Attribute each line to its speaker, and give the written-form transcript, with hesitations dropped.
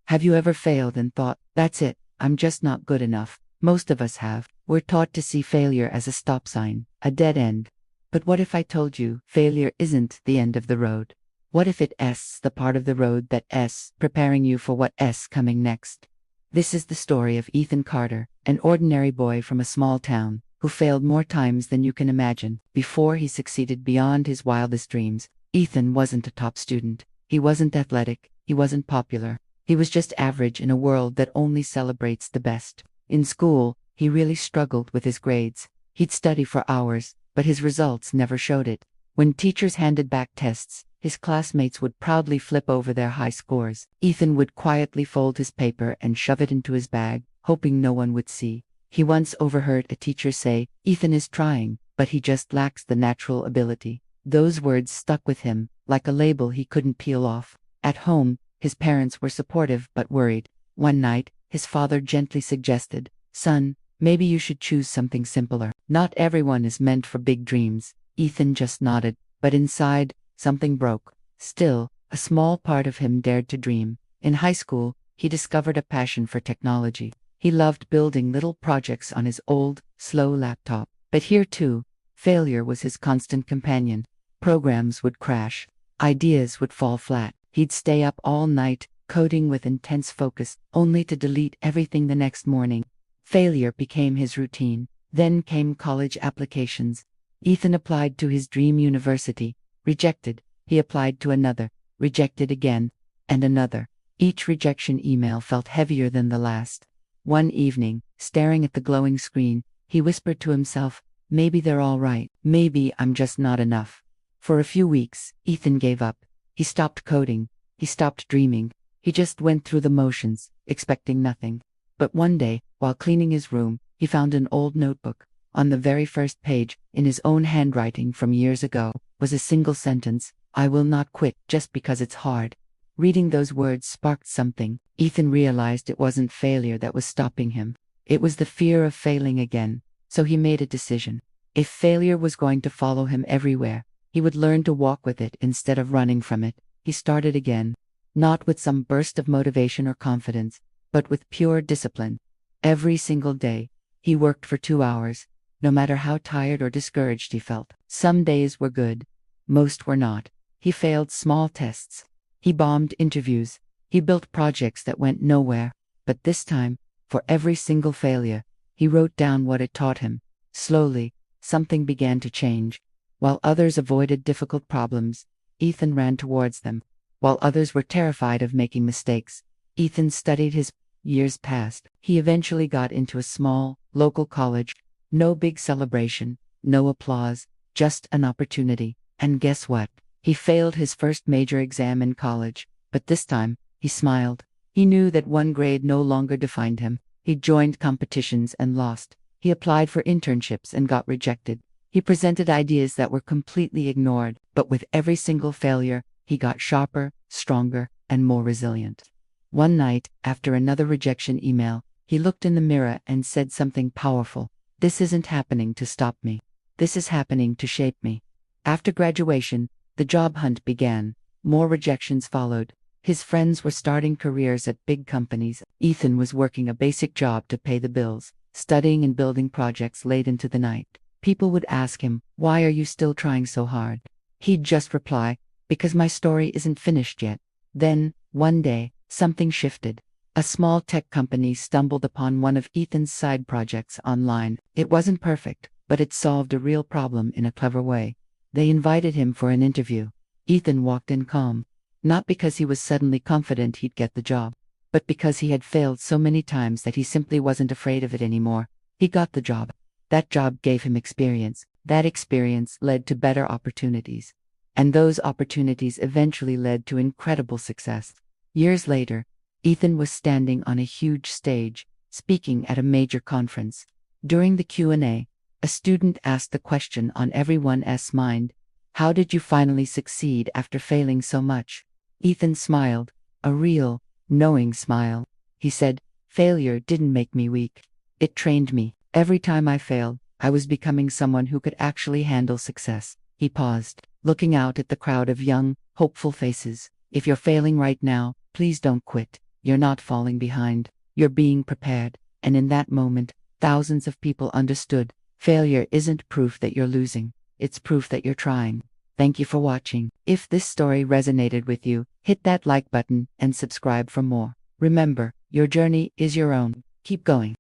Speaker 1: Have you ever failed and thought, that's it, I'm just not good enough? Most of us have. We're taught to see failure as a stop sign, a dead end. But what if I told you failure isn't the end of the road? What if it's the part of the road that's preparing you for what's coming next? This is the story of Ethan Carter, an ordinary boy from a small town, who failed more times than you can imagine before he succeeded beyond his wildest dreams. Ethan wasn't a top student. He wasn't athletic. He wasn't popular. He was just average in a world that only celebrates the best. In school, he really struggled with his grades. He'd study for hours, but his results never showed it. When teachers handed back tests, his classmates would proudly flip over their high scores. Ethan would quietly fold his paper and shove it into his bag, hoping no one would see. He once overheard a teacher say, "Ethan is trying, but he just lacks the natural ability." Those words stuck with him, like a label he couldn't peel off. At home, his parents were supportive but worried. One night, his father gently suggested, "Son, maybe you should choose something simpler. Not everyone is meant for big dreams." Ethan just nodded, but inside, something broke. Still, a small part of him dared to dream. In high school, he discovered a passion for technology. He loved building little projects on his old, slow laptop. But here too, failure was his constant companion. Programs would crash. Ideas would fall flat. He'd stay up all night, coding with intense focus, only to delete everything the next morning. Failure became his routine. Then came college applications. Ethan applied to his dream university. Rejected. He applied to another. Rejected again. And another. Each rejection email felt heavier than the last. One evening, staring at the glowing screen, he whispered to himself, "Maybe they're all right. Maybe I'm just not enough." For a few weeks, Ethan gave up. He stopped coding. He stopped dreaming. He just went through the motions, expecting nothing. But one day, while cleaning his room, he found an old notebook. On the very first page, in his own handwriting from years ago, was a single sentence, "I will not quit just because it's hard." Reading those words sparked something. Ethan realized it wasn't failure that was stopping him. It was the fear of failing again. So he made a decision. If failure was going to follow him everywhere, he would learn to walk with it instead of running from it. He started again. Not with some burst of motivation or confidence, but with pure discipline. Every single day, he worked for 2 hours, no matter how tired or discouraged he felt. Some days were good. Most were not. He failed small tests. He bombed interviews. He built projects that went nowhere. But this time, for every single failure, he wrote down what it taught him. Slowly, something began to change. While others avoided difficult problems, Ethan ran towards them. While others were terrified of making mistakes, Ethan studied his years passed. He eventually got into a small, local college. No big celebration, no applause, just an opportunity. And guess what? He failed his first major exam in college. But this time, he smiled. He knew that one grade no longer defined him. He joined competitions and lost. He applied for internships and got rejected. He presented ideas that were completely ignored. But with every single failure, he got sharper, stronger, and more resilient. One night, after another rejection email, he looked in the mirror and said something powerful. "This isn't happening to stop me. This is happening to shape me." After graduation, the job hunt began. More rejections followed. His friends were starting careers at big companies. Ethan was working a basic job to pay the bills, studying and building projects late into the night. People would ask him, "Why are you still trying so hard?" He'd just reply, "Because my story isn't finished yet." Then, one day, something shifted. A small tech company stumbled upon one of Ethan's side projects online. It wasn't perfect, but it solved a real problem in a clever way. They invited him for an interview. Ethan walked in calm. Not because he was suddenly confident he'd get the job, but because he had failed so many times that he simply wasn't afraid of it anymore. He got the job. That job gave him experience. That experience led to better opportunities. And those opportunities eventually led to incredible success. Years later, Ethan was standing on a huge stage, speaking at a major conference. During the Q&A, a student asked the question on everyone's mind, "How did you finally succeed after failing so much?" Ethan smiled, a real, knowing smile. He said, "Failure didn't make me weak. It trained me. Every time I failed, I was becoming someone who could actually handle success." He paused, looking out at the crowd of young, hopeful faces. "If you're failing right now, please don't quit. You're not falling behind. You're being prepared. And in that moment, thousands of people understood. Failure isn't proof that you're losing. It's proof that you're trying. Thank you for watching. If this story resonated with you, hit that like button and subscribe for more. Remember, your journey is your own. Keep going.